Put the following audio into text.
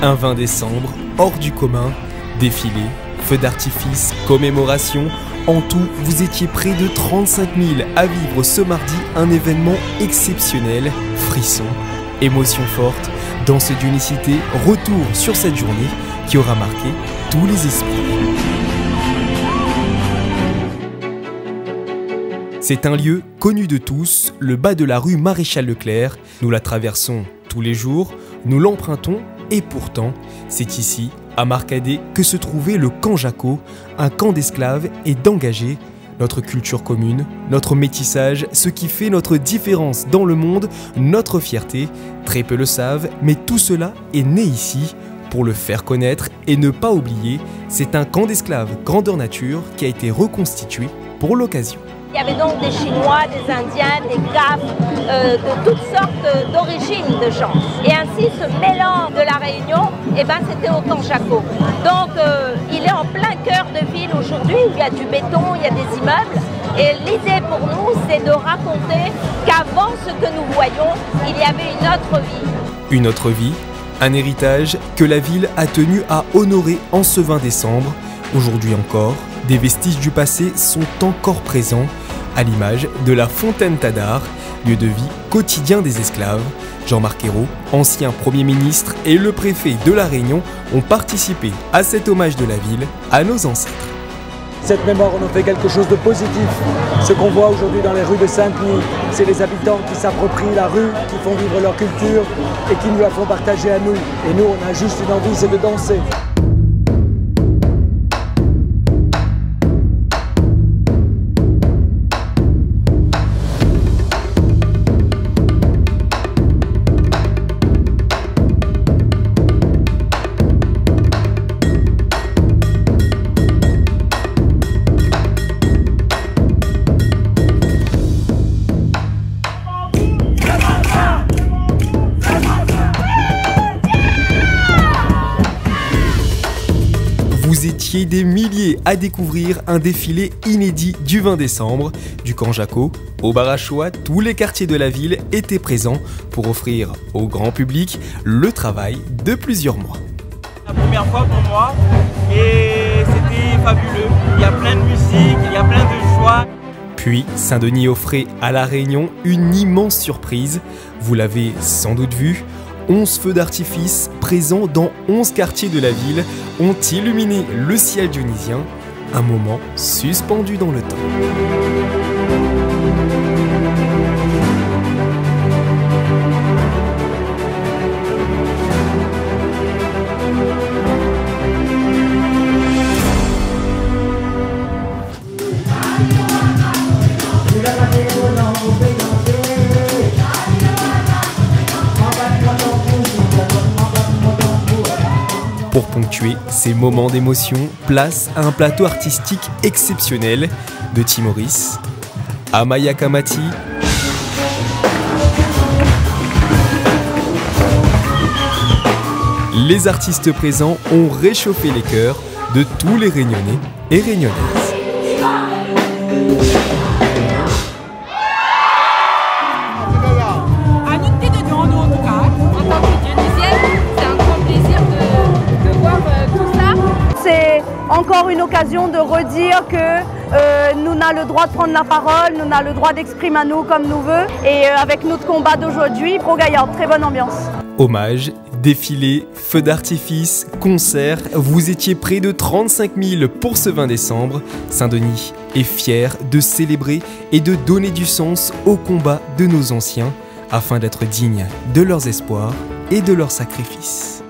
Un 20 décembre, hors du commun, défilé, feux d'artifice, commémoration. En tout, vous étiez près de 35 000 à vivre ce mardi un événement exceptionnel. Frissons, émotions fortes, danse d'unicité, retour sur cette journée qui aura marqué tous les esprits. C'est un lieu connu de tous, le bas de la rue Maréchal Leclerc. Nous la traversons tous les jours, nous l'empruntons et pourtant, c'est ici, à Marcadet, que se trouvait le camp Jaco, un camp d'esclaves et d'engagés. Notre culture commune, notre métissage, ce qui fait notre différence dans le monde, notre fierté. Très peu le savent, mais tout cela est né ici. Pour le faire connaître et ne pas oublier, c'est un camp d'esclaves grandeur nature qui a été reconstitué pour l'occasion. Il y avait donc des Chinois, des Indiens, des Gafs, de toutes sortes d'origines de gens. Et ainsi, ce mélange de la Réunion, c'était au camp Jaco. Donc, il est en plein cœur de ville aujourd'hui, où il y a du béton, il y a des immeubles. Et l'idée pour nous, c'est de raconter qu'avant ce que nous voyons, il y avait une autre vie. Une autre vie, un héritage que la ville a tenu à honorer en ce 20 décembre. Aujourd'hui encore, des vestiges du passé sont encore présents, à l'image de la Fontaine Tadar, lieu de vie quotidien des esclaves. Jean-Marc Ayrault, ancien Premier ministre, et le préfet de La Réunion ont participé à cet hommage de la ville à nos ancêtres. Cette mémoire en a fait quelque chose de positif. Ce qu'on voit aujourd'hui dans les rues de Saint-Denis, c'est les habitants qui s'approprient la rue, qui font vivre leur culture et qui nous la font partager à nous. Et nous, on a juste une envie, c'est de danser. Vous étiez des milliers à découvrir un défilé inédit du 20 décembre. Du camp Jaco au bar à choix, tous les quartiers de la ville étaient présents pour offrir au grand public le travail de plusieurs mois. La première fois pour moi et c'était fabuleux. Il y a plein de musique, il y a plein de joie. Puis Saint-Denis offrait à La Réunion une immense surprise. Vous l'avez sans doute vu. 11 feux d'artifice présents dans 11 quartiers de la ville ont illuminé le ciel dionysien, un moment suspendu dans le temps. Pour ponctuer ces moments d'émotion, place à un plateau artistique exceptionnel de Timoris à Maya Kamati, les artistes présents ont réchauffé les cœurs de tous les Réunionnais et Réunionnaises. Encore une occasion de redire que nous avons le droit de prendre la parole, nous avons le droit d'exprimer à nous comme nous voulons. Et avec notre combat d'aujourd'hui, Pro-Gaillard, très bonne ambiance. Hommage, défilé, feux d'artifice, concerts, vous étiez près de 35 000 pour ce 20 décembre. Saint-Denis est fier de célébrer et de donner du sens au combat de nos anciens afin d'être digne de leurs espoirs et de leurs sacrifices.